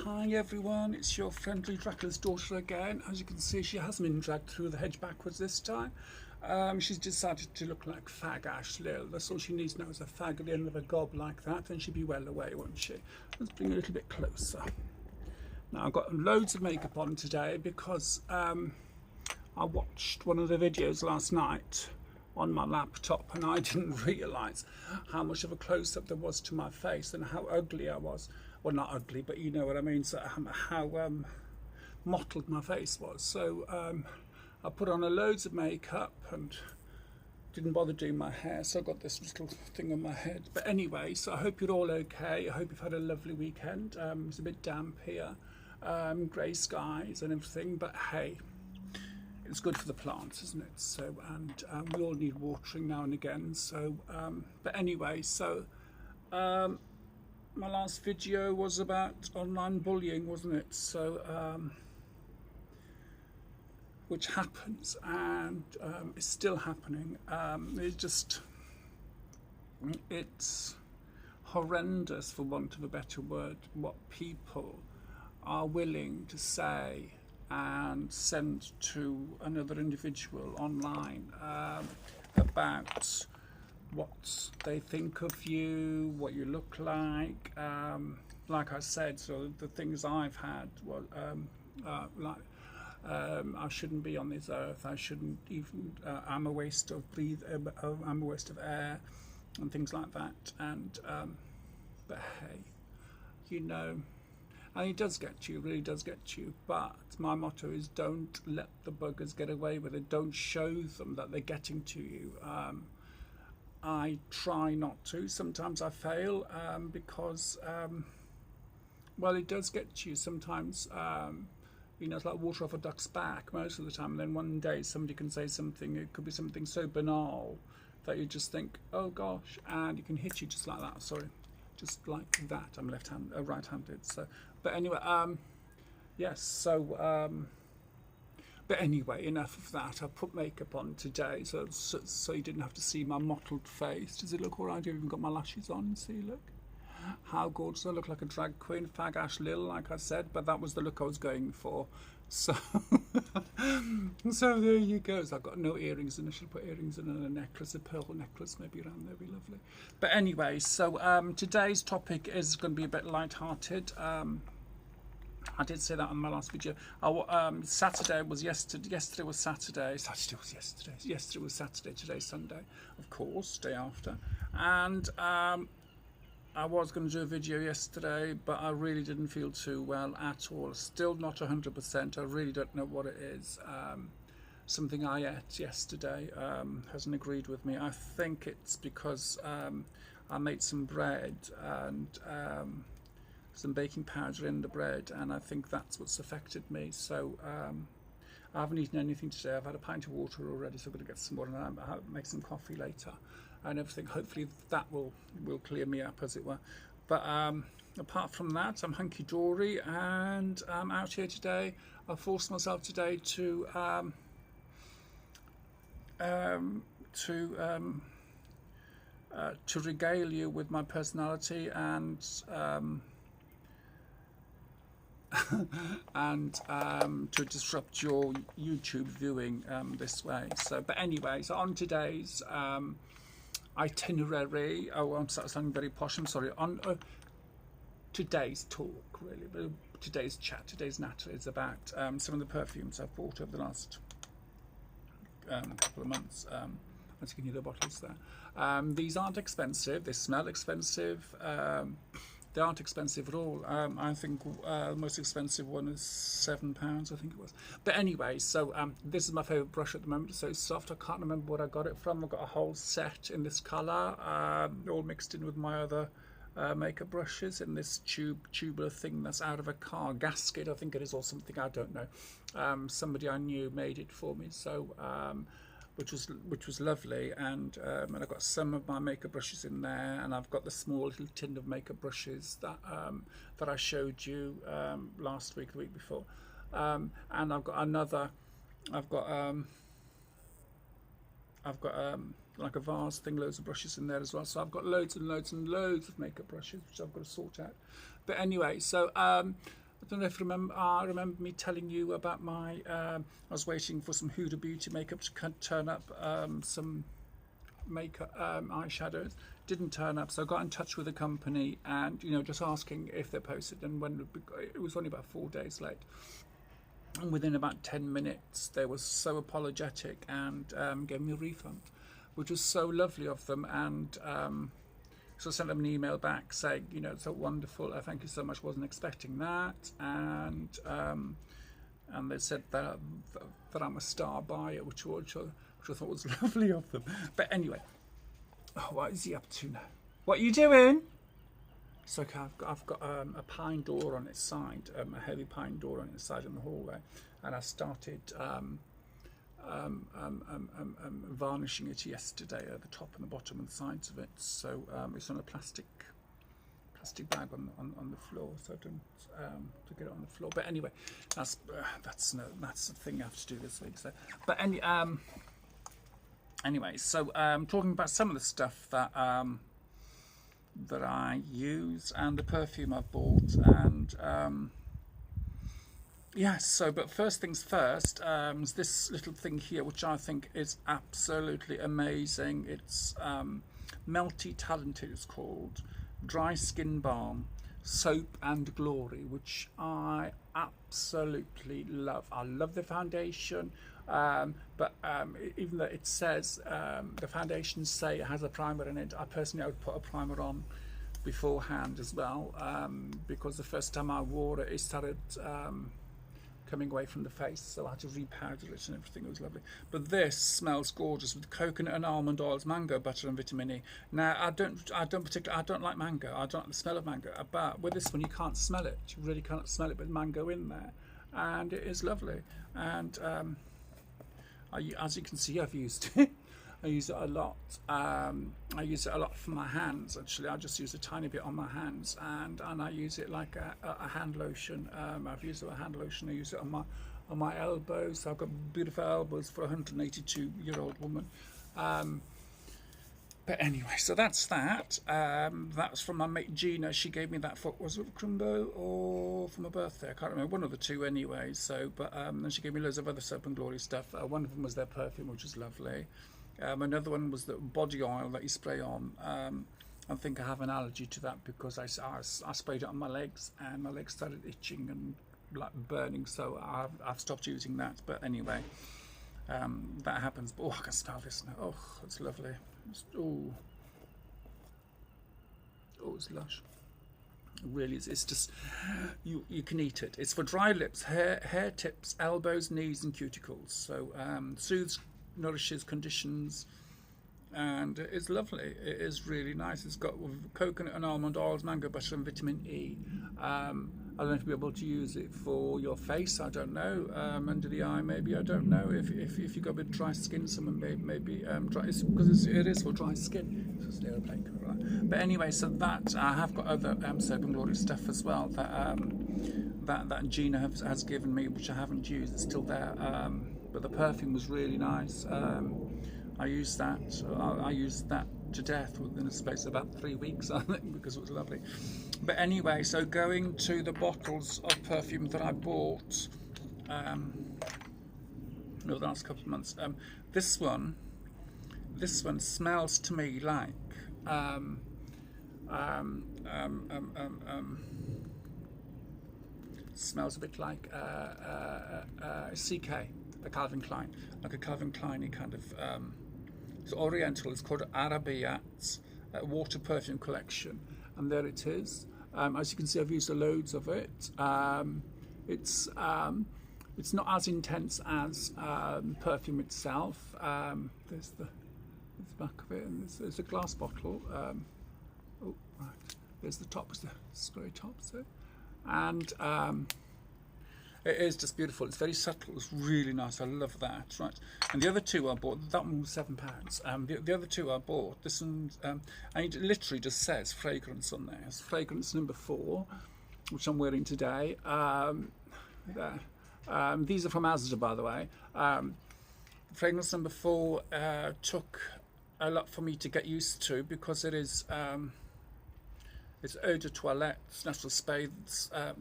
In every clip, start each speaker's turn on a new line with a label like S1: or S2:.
S1: Hi everyone, it's your friendly Dracula's daughter again. As you can see, she hasn't been dragged through the hedge backwards this time. She's decided to look like Fag Ash Lil. That's all she needs now is a fag at the end of a gob like that, then she'd be well away, won't she? Let's bring her a little bit closer. Now I've got loads of makeup on today because I watched one of the videos last night on my laptop and I didn't realise how much of a close-up there was to my face and how ugly I was. Well, not ugly, but you know what I mean, so how mottled my face was. So I put on loads of makeup and didn't bother doing my hair, so I got this little thing on my head. But anyway, so I hope you're all okay. I hope you've had a lovely weekend. It's a bit damp here, grey skies and everything, but hey, it's good for the plants, isn't it? So, and we all need watering now and again. So, but anyway, so my last video was about online bullying, wasn't it? So, which happens and is still happening. It's horrendous, for want of a better word, what people are willing to say and send to another individual online about what they think of you, what you look like. Like I said, so the things I've had were I shouldn't be on this earth. I shouldn't even. I'm a waste of I'm a waste of air, and things like that. And but hey, you know. And it does get you, really does get you. But my motto is don't let the buggers get away with it. Don't show them that they're getting to you. I try not to. Sometimes I fail because, well, it does get you. Sometimes, you know, it's like water off a duck's back most of the time. And then one day somebody can say something, it could be something so banal that you just think, oh gosh, and it can hit you just like that. Sorry. Just like that. I'm right-handed. So, but anyway, yes. So, but anyway, enough of that. I put makeup on today, so you didn't have to see my mottled face. Does it look all right? I've even got my lashes on. See, look how gorgeous I look, like a drag queen, Fag Ash Lil, like I said. But that was the look I was going for. So, so there you go. So I've got no earrings, and I should put earrings in and a necklace, a pearl necklace, maybe around there, be lovely. But anyway, so today's topic is going to be a bit light-hearted. I did say that on my last video. Saturday was yesterday. Yesterday was Saturday. Saturday was yesterday. Yesterday was Saturday. Today's Sunday, of course, day after. And I was going to do a video yesterday, but I really didn't feel too well at all. Still not 100%. I really don't know what it is. Something I ate yesterday hasn't agreed with me. I think it's because I made some bread and some baking powder in the bread, and I think that's what's affected me. So I haven't eaten anything today. I've had a pint of water already, so I'm going to get some more, and I'll make some coffee later and everything. Hopefully that will clear me up, as it were. But apart from that, I'm hunky-dory, and I'm out here today. I forced myself today to regale you with my personality and and to disrupt your YouTube viewing this way. So, but anyway, so on today's itinerary, I'm sounding very posh, I'm sorry, on today's talk, really, but today's chat, today's natter is about some of the perfumes I've bought over the last couple of months. As you can hear the bottles there. These aren't expensive, they smell expensive. They aren't expensive at all. I think the most expensive one is £7, I think it was. But anyway, so this is my favourite brush at the moment. It's so soft, I can't remember what I got it from. I've got a whole set in this colour, all mixed in with my other makeup brushes in this tubular thing that's out of a car gasket, I think it is, or something, I don't know. Somebody I knew made it for me, so which was lovely, and I've got some of my makeup brushes in there, and I've got the small little tin of makeup brushes that that I showed you last week, the week before, and I've got another. I've got like a vase thing, loads of brushes in there as well. So I've got loads and loads and loads of makeup brushes, which I've got to sort out. But anyway, so I don't know if you remember. I remember me telling you about my. I was waiting for some Huda Beauty makeup to turn up. Some makeup eyeshadows didn't turn up, so I got in touch with the company and just asking if they posted, and when it was only about 4 days late. And within about 10 minutes, they were so apologetic and gave me a refund, which was so lovely of them. And so I sent them an email back saying, it's so wonderful. Thank you so much. Wasn't expecting that. And they said that I'm a star buyer, which I thought was lovely of them. But anyway, what is he up to now? What are you doing? It's okay. I've got a pine door on its side, a heavy pine door on its side in the hallway, and I started varnishing it yesterday at the top and the bottom and the sides of it. So it's on a plastic bag on the floor, so I don't to get it on the floor. But anyway, that's the thing I have to do this week. So, but anyway, so talking about some of the stuff that I use and the perfume I've bought, and yes. So, but first things first, is this little thing here, which I think is absolutely amazing. It's Melty Talented. It's called Dry Skin Balm Soap and Glory, which I absolutely love. I love the foundation. But even though it says the foundations say it has a primer in it, I personally would put a primer on beforehand as well, because the first time I wore it, it started coming away from the face, so I had to repowder it and everything. It was lovely. But this smells gorgeous with coconut and almond oils, mango butter and vitamin E. Now I don't like mango. I don't like the smell of mango, but with this one you can't smell it. You really can't smell it with mango in there, and it is lovely. And as you can see, I've used it. I use it a lot. I use it a lot for my hands. Actually, I just use a tiny bit on my hands, and I use it like a hand lotion. I've used it as a hand lotion. I use it on my elbows. I've got beautiful elbows for a 182-year-old woman. But anyway, so that's that. That's from my mate Gina. She gave me that for, was it Crumbo or for my birthday? I can't remember, one of the two anyway. So, but then she gave me loads of other Soap and Glory stuff. One of them was their perfume, which is lovely. Another one was the body oil that you spray on. I think I have an allergy to that because I sprayed it on my legs and my legs started itching and like burning. So I've stopped using that. But anyway, that happens. But I can smell this now. Oh, it's lovely. Oh, it's lush. It really is. It's just you can eat it. It's for dry lips, hair tips, elbows, knees, and cuticles. So soothes, nourishes, conditions, and it's lovely. It is really nice. It's got coconut and almond oils, mango butter, and vitamin E. I don't know if you'll be able to use it for your face. I don't know. Under the eye, maybe. I don't know. If you've got a bit of dry skin, someone maybe dry. Because it is for dry skin. It's an aeroplane cover, right? But anyway, so that I have got other Soap and Glory stuff as well that Gina has given me, which I haven't used. It's still there. But the perfume was really nice. I used that. I used that to death within a space of about 3 weeks, I think, because it was lovely. But anyway, so going to the bottles of perfume that I bought over the last couple of months. This one smells to me like smells a bit like CK, a Calvin Klein, like a Calvin Klein kind of. It's oriental. It's called Arabiat's Water Perfume Collection, and there it is. As you can see, I've used loads of it. It's not as intense as perfume itself. There's the back of it, and there's a glass bottle. Oh, right. There's the top, the square top, so, and it is just beautiful. It's very subtle. It's really nice. I love that. Right. And the other two I bought. That one was £7. The other two I bought. This one, and it literally just says fragrance on there. It's fragrance number 4, which I'm wearing today. These are from Asda, by the way. Fragrance number 4 took a lot for me to get used to because it is. It's eau de toilette, it's natural spray.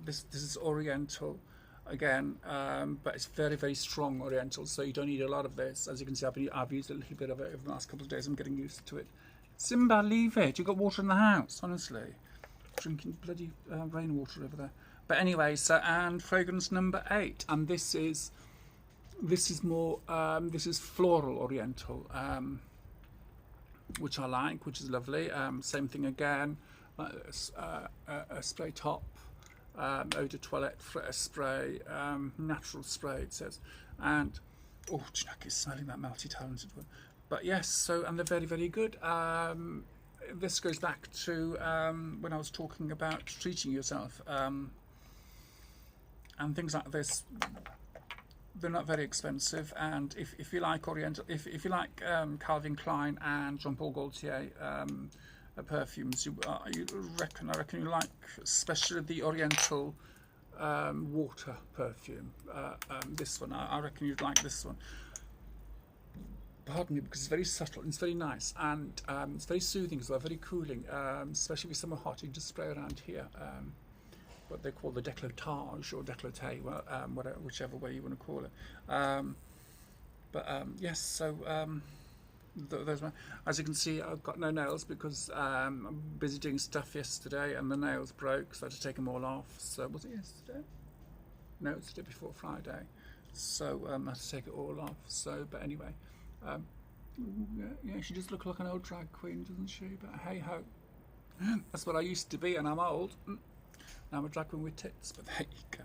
S1: This is Oriental again, but it's very, very strong Oriental, so you don't need a lot of this. As you can see, I've used a little bit of it over the last couple of days. I'm getting used to it. Simba, leave it. You've got water in the house, honestly. Drinking bloody rainwater over there. But anyway, so, and fragrance number 8, and this is more this is floral Oriental, which I like, which is lovely. Same thing again, a spray top, eau de toilette spray, natural spray it says, and oh, do you know, I keep smelling that multi-talented one. But yes, so, and they're very, very good. This goes back to when I was talking about treating yourself, and things like this. They're not very expensive, and if you like Oriental, if you like Calvin Klein and Jean Paul Gaultier perfumes, I reckon you like especially the Oriental water perfume. This one, I reckon you'd like this one. Pardon me, because it's very subtle and it's very nice, and it's very soothing as well, very cooling, especially if it's summer hot. You can just spray around here. What they call the décolletage or décolleté, well, whatever, whichever way you want to call it. Yes, so those. As you can see, I've got no nails because I'm busy doing stuff yesterday, and the nails broke, so I had to take them all off. So was it yesterday? No, it's the day before Friday. So I had to take it all off. So, but anyway, yeah, she does look like an old drag queen, doesn't she? But hey ho, that's what I used to be, and I'm old. Now I'm a drag queen with tits, but there you go.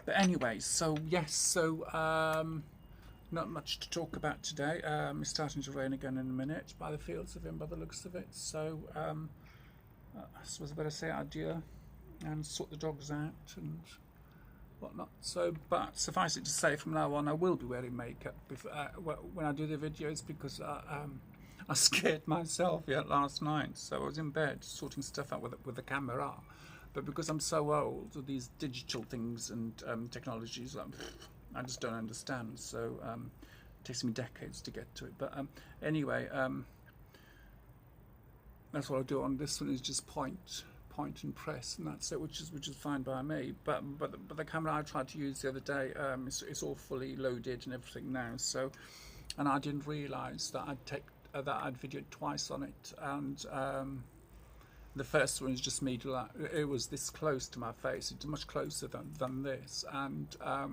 S1: But anyway, so yes, so not much to talk about today. It's starting to rain again in a minute by the fields of him, by the looks of it. So I suppose I better say adieu and sort the dogs out and whatnot. So, but suffice it to say, from now on I will be wearing makeup when I do the videos, because I scared myself last night. So I was in bed sorting stuff out with the camera, but because I'm so old with these digital things and technologies, I just don't understand. So it takes me decades to get to it. But anyway, that's what I do on this one, is just point and press, and that's it, which is fine by me. But the camera I tried to use the other day, it's all fully loaded and everything now. So, and I didn't realise that I'd videoed twice on it, and the first one is just me. It was this close to my face. It's much closer than this, and I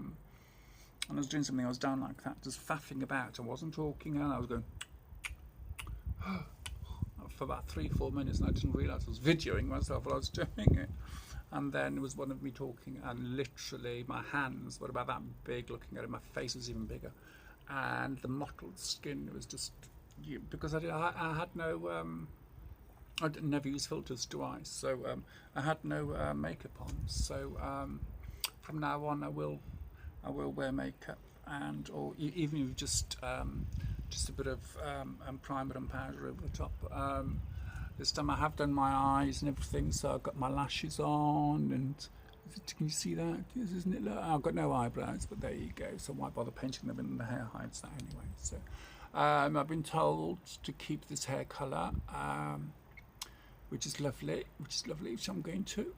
S1: was doing something. I was down like that, just faffing about. I wasn't talking, and I was going for about 3-4 minutes, and I didn't realise I was videoing myself while I was doing it. And then it was one of me talking, and literally my hands were about that big looking at it. My face was even bigger, and the mottled skin was just. Because I had no, I never use filters, do I? So I had no makeup on. So from now on, I will wear makeup, and or even if just a bit of primer and powder over the top. This time I have done my eyes and everything, so I've got my lashes on, and can you see that? Yes, isn't it? Look, I've got no eyebrows, but there you go. So why bother painting them in? The hair hides that anyway. So. I've been told to keep this hair colour, which is lovely, which I'm going to.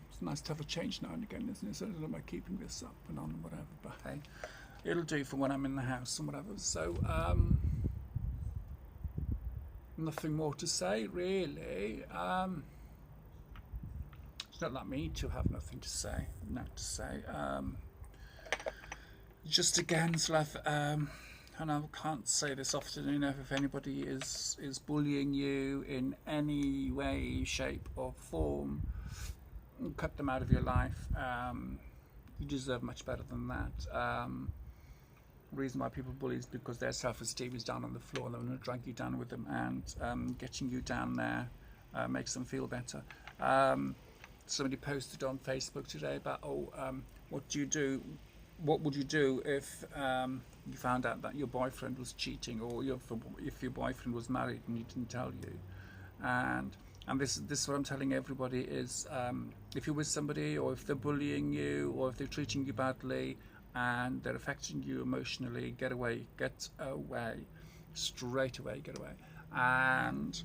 S1: It's nice to have a change now and again, isn't it? So I don't know about keeping this up and on and whatever, but hey, it'll do for when I'm in the house and whatever. So nothing more to say, really. It's not like me to have nothing to say, just again, sort of, and I can't say this often enough, if anybody is bullying you in any way, shape or form, cut them out of your life. You deserve much better than that. The reason why people bully is because their self-esteem is down on the floor, and they want to drag you down with them, and getting you down there makes them feel better. Somebody posted on Facebook today about, what would you do if you found out that your boyfriend was cheating, or if your boyfriend was married and he didn't tell you? And this is what I'm telling everybody is, if you're with somebody, or if they're bullying you, or if they're treating you badly and they're affecting you emotionally, get away, straight away, get away. And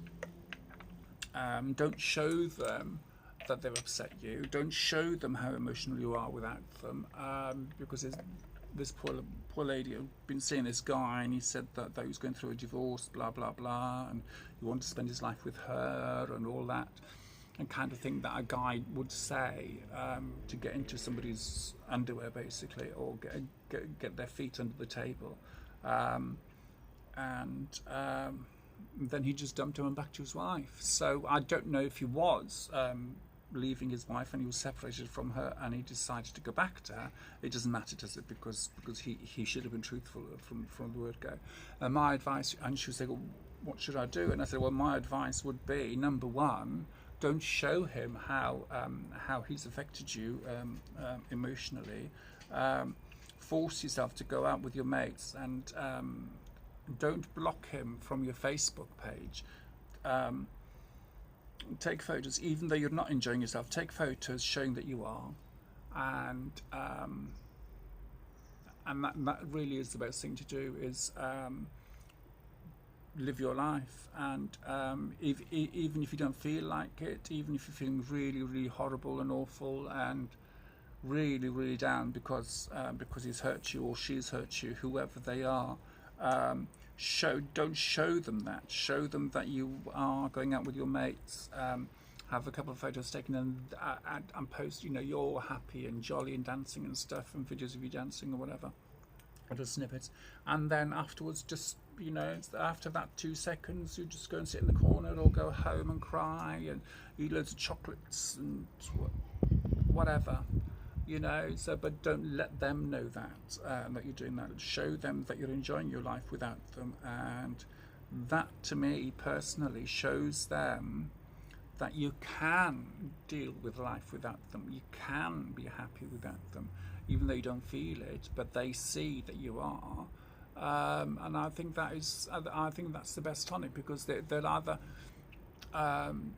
S1: Don't show them that they've upset you. Don't show them how emotional you are without them, because this poor lady had been seeing this guy, and he said that he was going through a divorce, blah blah blah, and he wanted to spend his life with her and all that, and kind of thing that a guy would say to get into somebody's underwear, basically, or get their feet under the table, and then he just dumped him and back to his wife. So I don't know if he was leaving his wife and he was separated from her and he decided to go back to her. It doesn't matter, does it? Because he should have been truthful from the word go. My advice, and she was saying, well, what should I do? And I said, well, my advice would be, number one, don't show him how he's affected you emotionally. Force yourself to go out with your mates, and don't block him from your Facebook page. Take photos, even though you're not enjoying yourself. Take photos showing that you are, and that really is the best thing to do, is live your life. And even if you don't feel like it, even if you're feeling really, really horrible and awful and really, really down because he's hurt you or she's hurt you, whoever they are, don't show them that. Show them that you are going out with your mates. Have a couple of photos taken and post, you're happy and jolly and dancing and stuff, and videos of you dancing or whatever, or just snippets. And then afterwards, just after that 2 seconds, you just go and sit in the corner or go home and cry and eat loads of chocolates and whatever. So, but don't let them know that you're doing that. Show them that you're enjoying your life without them, and that, to me personally, shows them that you can deal with life without them. You can be happy without them, even though you don't feel it. But they see that you are, and I think that's the best tonic, because they'll either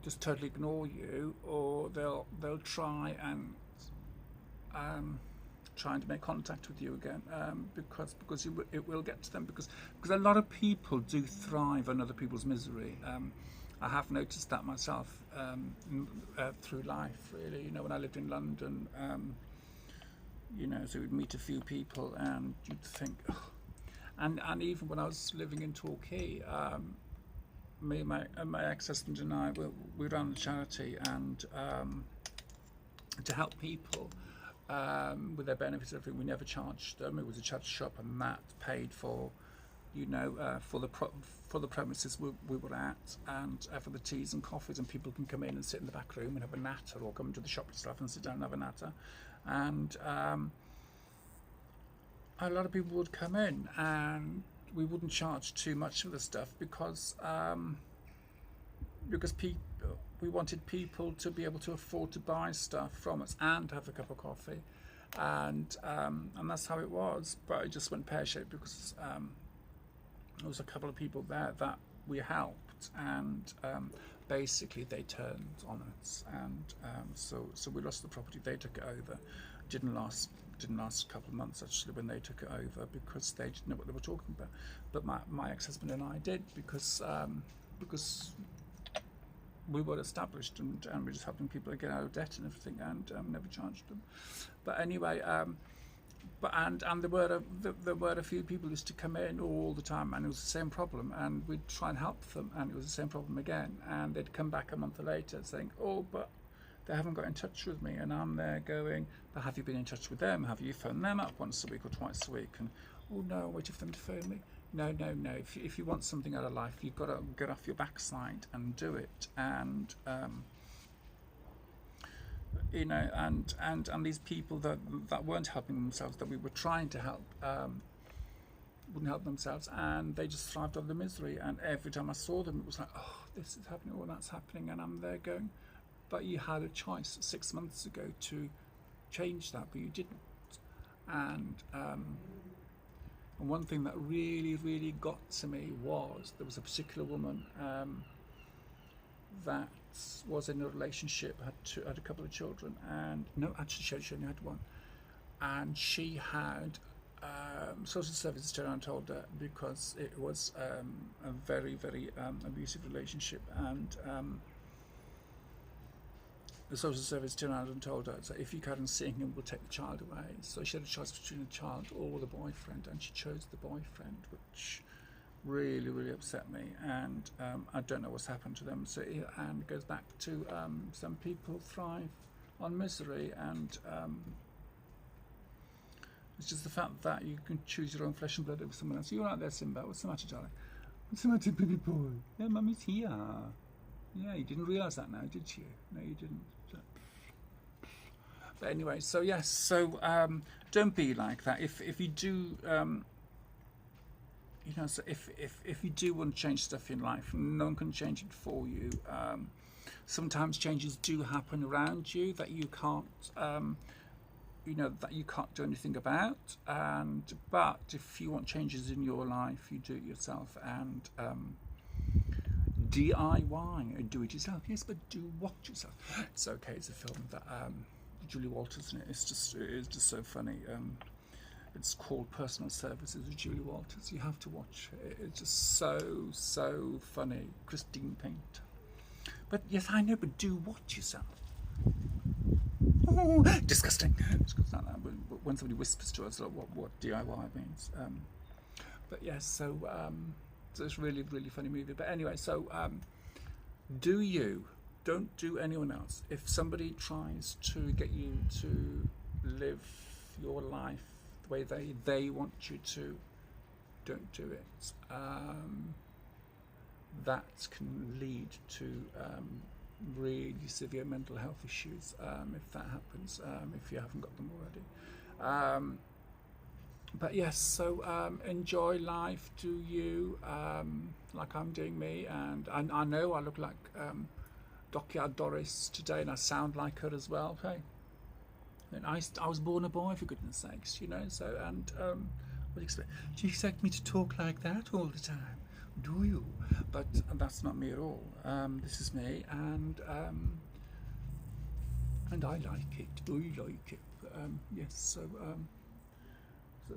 S1: just totally ignore you, or they'll try and trying to make contact with you again, because it will get to them, because a lot of people do thrive on other people's misery. I have noticed that myself through life, really. When I lived in London, so we'd meet a few people and you'd think, oh. And even when I was living in Torquay, me, my ex-husband and I, we ran a charity, and to help people with their benefits, everything. We never charged them. It was a charity shop, and that paid for, for the premises we were at, and for the teas and coffees, and people can come in and sit in the back room and have a natter, or come into the shop and stuff and sit down and have a natter. And a lot of people would come in, and we wouldn't charge too much for the stuff, because we wanted people to be able to afford to buy stuff from us and have a cup of coffee, and that's how it was. But it just went pear-shaped, because there was a couple of people there that we helped, and basically they turned on us, and so we lost the property. They took it over. Didn't last a couple of months, actually, when they took it over, because they didn't know what they were talking about. But my ex-husband and I did, because we were established, and we were just helping people get out of debt and everything, and never charged them. But anyway, and there were a few people who used to come in all the time, and it was the same problem, and we'd try and help them, and it was the same problem again, and they'd come back a month later saying, oh, but they haven't got in touch with me. And I'm there going, but have you been in touch with them? Have you phoned them up once a week or twice a week? And oh no, I'm waiting for them to phone me. No. If you want something out of life, you've got to get off your backside and do it. And and these people that weren't helping themselves, that we were trying to help, wouldn't help themselves, and they just thrived on the misery. And every time I saw them, it was like, oh, this is happening, oh, that's happening, and I'm there going, but you had a choice 6 months ago to change that, but you didn't. And one thing that really, really got to me was, there was a particular woman that was in a relationship, had a couple of children, and no, actually she only had one, and she had social services turned around and told her, because it was a very, very abusive relationship, and the social service turned around and told her, so if you carry on seeing him, we'll take the child away. So she had a choice between the child or the boyfriend, and she chose the boyfriend, which really, really upset me. And I don't know what's happened to them. So and it goes back to some people thrive on misery, and it's just the fact that you can choose your own flesh and blood over someone else. You're out there, Simba. What's the matter, darling? What's the matter, baby boy? Yeah, Mummy's here. Yeah, you didn't realise that now, did you? No, you didn't. But anyway, so yes, so don't be like that. If you do, you know, so if you do want to change stuff in life, no one can change it for you. Sometimes changes do happen around you that you can't, you know, that you can't do anything about. But if you want changes in your life, you do it yourself. And DIY, do it yourself. Yes, but do what yourself. It's okay. It's a film that Julie Walters in it. It is just so funny. It's called Personal Services with Julie Walters. You have to watch it. It's just so funny. Christine Paint. But yes, I know. But do what yourself. Oh, disgusting. When somebody whispers to us what DIY means. But yes, so it's really, really funny movie. But anyway, so do you. Don't do anyone else. If somebody tries to get you to live your life the way they want you to, don't do it. That can lead to really severe mental health issues if that happens, if you haven't got them already. But yes, so enjoy life, do you, like I'm doing me, and I know I look like Dockyard Doris today, and I sound like her as well. Hey, and I was born a boy, for goodness sakes, you know. So, and what do you expect? Do you expect me to talk like that all the time? Do you? But that's not me at all. This is me, and I like it. I like it. Yes. So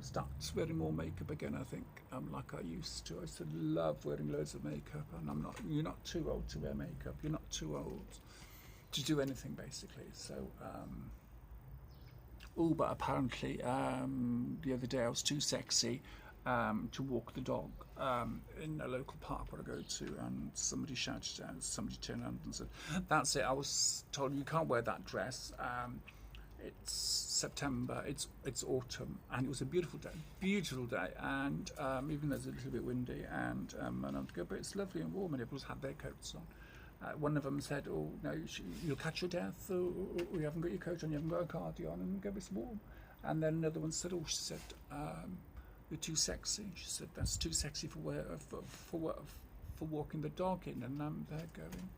S1: start wearing more makeup again, I think, like I used to. I used to love wearing loads of makeup, and I'm not. You're not too old to wear makeup. You're not too old to do anything, basically. So, but apparently the other day I was too sexy to walk the dog in a local park where I go to, and somebody shouted out. Somebody turned around and said, "That's it. I was told you can't wear that dress. It's September, it's autumn," and it was a beautiful day, and even though it's a little bit windy, and I'm go, but it's lovely and warm, and everyone's had their coats on. One of them said, "Oh no, you'll catch your death, or you haven't got your coat on, you haven't got a cardigan, and go, it's warm." And then another one said, "Oh," she said, "you're too sexy." She said, "That's too sexy for walking the dog in," and they're going.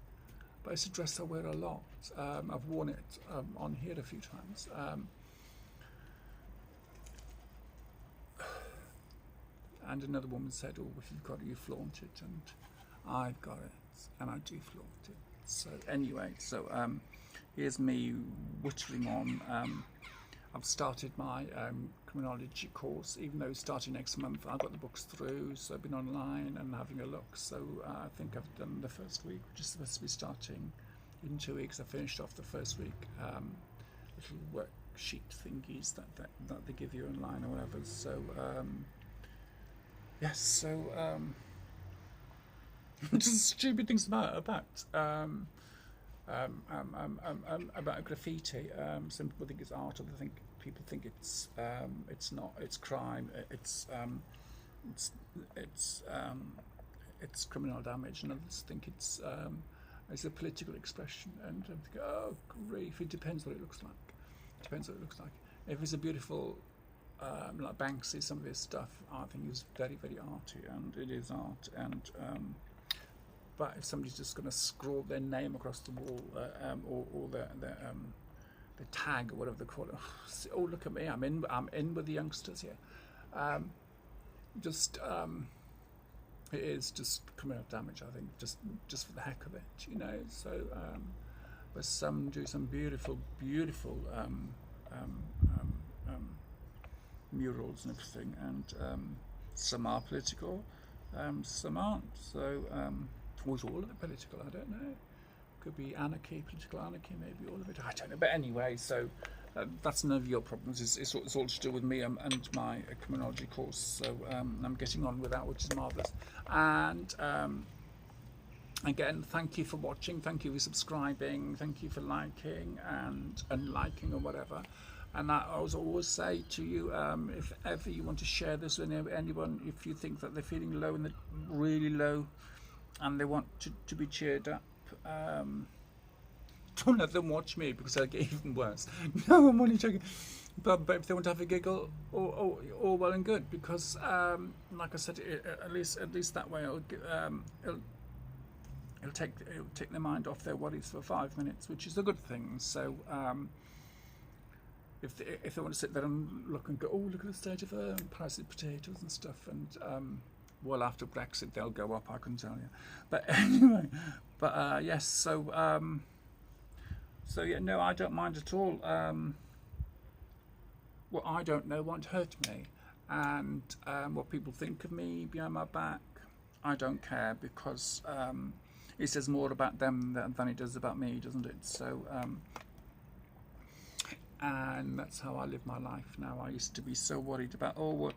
S1: But it's a dress I wear a lot. I've worn it on here a few times. And another woman said, "Oh, if you've got it, you flaunt it," and I've got it, and I do flaunt it. So anyway, so here's me whittling on. I've started my criminology course, even though it's starting next month. I've got the books through, so I've been online and having a look. So I think I've done the first week, which is supposed to be starting in 2 weeks. I finished off the first week, little worksheet thingies that they give you online or whatever. So yes, so just stupid things about graffiti. Some people think it's art, other people think it's not. It's crime. It's criminal damage, and others think it's a political expression. And I think, oh grief! It depends what it looks like. If it's a beautiful, like Banksy, some of his stuff, I think is very, very arty, and it is art. And but if somebody's just going to scrawl their name across the wall, or their tag or whatever they call it, oh look at me, I'm in with the youngsters here. It is just criminal damage, I think, just for the heck of it, you know. So, but some do some beautiful murals and everything, and some are political, some aren't. So. Was all of it political? I don't know. Could be anarchy, political anarchy, maybe all of it. I don't know. But anyway, so that's none of your problems. It's all to do with me and my criminology course. So I'm getting on with that, which is marvellous. And again, thank you for watching. Thank you for subscribing. Thank you for liking and unliking or whatever. And I always say to you, if ever you want to share this with anyone, if you think that they're feeling low and really low, and they want to be cheered up, don't let them watch me, because they'll get even worse. No, I'm only joking. But if they want to have a giggle, all well and good, because like I said, at least that way it'll take their mind off their worries for 5 minutes, which is a good thing. So if they want to sit there and look and go, oh, look at the state of price of potatoes and stuff, and well, after Brexit they'll go up, I can tell you. But anyway, yes, so yeah, no, I don't mind at all. What I don't know won't hurt me, and what people think of me behind my back, I don't care, because it says more about them than it does about me, doesn't it? So and that's how I live my life now. I used to be so worried about what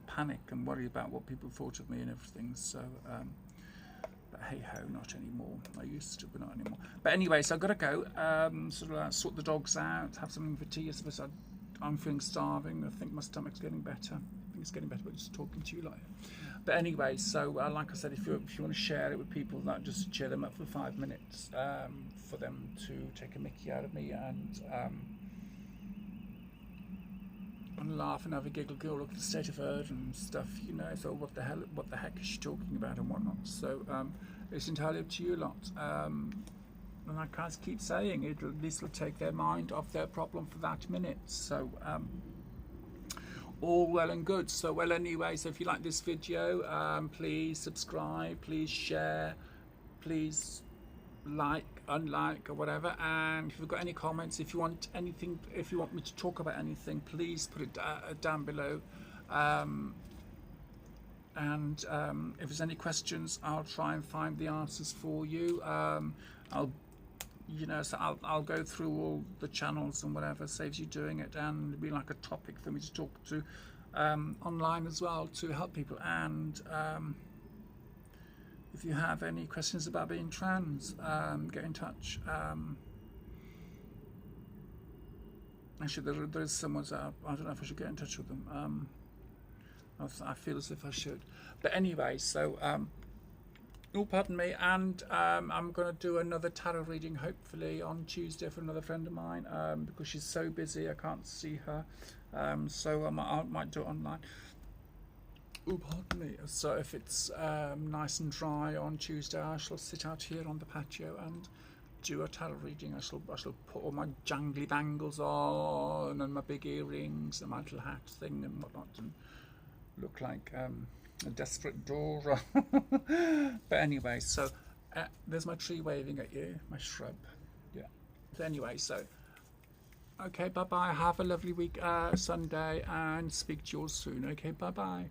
S1: panic and worry about what people thought of me and everything. So but hey ho, not anymore. I used to, but not anymore. But anyway, so I've got to go sort the dogs out, have something for tea. I'm feeling starving. I think my stomach's getting better. I think it's getting better by just talking to you like that. But anyway, so like I said, if you want to share it with people, that just cheer them up for 5 minutes, for them to take a mickey out of me and laugh and have a giggle, go look at the state of Earth and stuff, so what the heck is she talking about and whatnot. So it's entirely up to you lot. And I can't keep saying this will take their mind off their problem for that minute. So all well and good. So well, anyway, so if you like this video, please subscribe, please share, please like, unlike, or whatever. And if you've got any comments, if you want anything, if you want me to talk about anything, please put it down below. And if there's any questions, I'll try and find the answers for you. I'll go through all the channels and whatever, saves you doing it, and it'll be like a topic for me to talk to online as well, to help people. And if you have any questions about being trans, get in touch. Actually, there is someone that I don't know if I should get in touch with them. I feel as if I should. But anyway, so oh, pardon me, and I'm going to do another tarot reading hopefully on Tuesday for another friend of mine, because she's so busy I can't see her, so I might do it online. Oh, pardon me. So if it's nice and dry on Tuesday, I shall sit out here on the patio and do a tarot reading. I shall put all my jangly bangles on and my big earrings and my little hat thing and whatnot, and look like a desperate Dora. But anyway, so there's my tree waving at you, my shrub. Yeah. So anyway, so okay, bye bye. Have a lovely week, Sunday, and speak to you all soon. Okay, bye bye.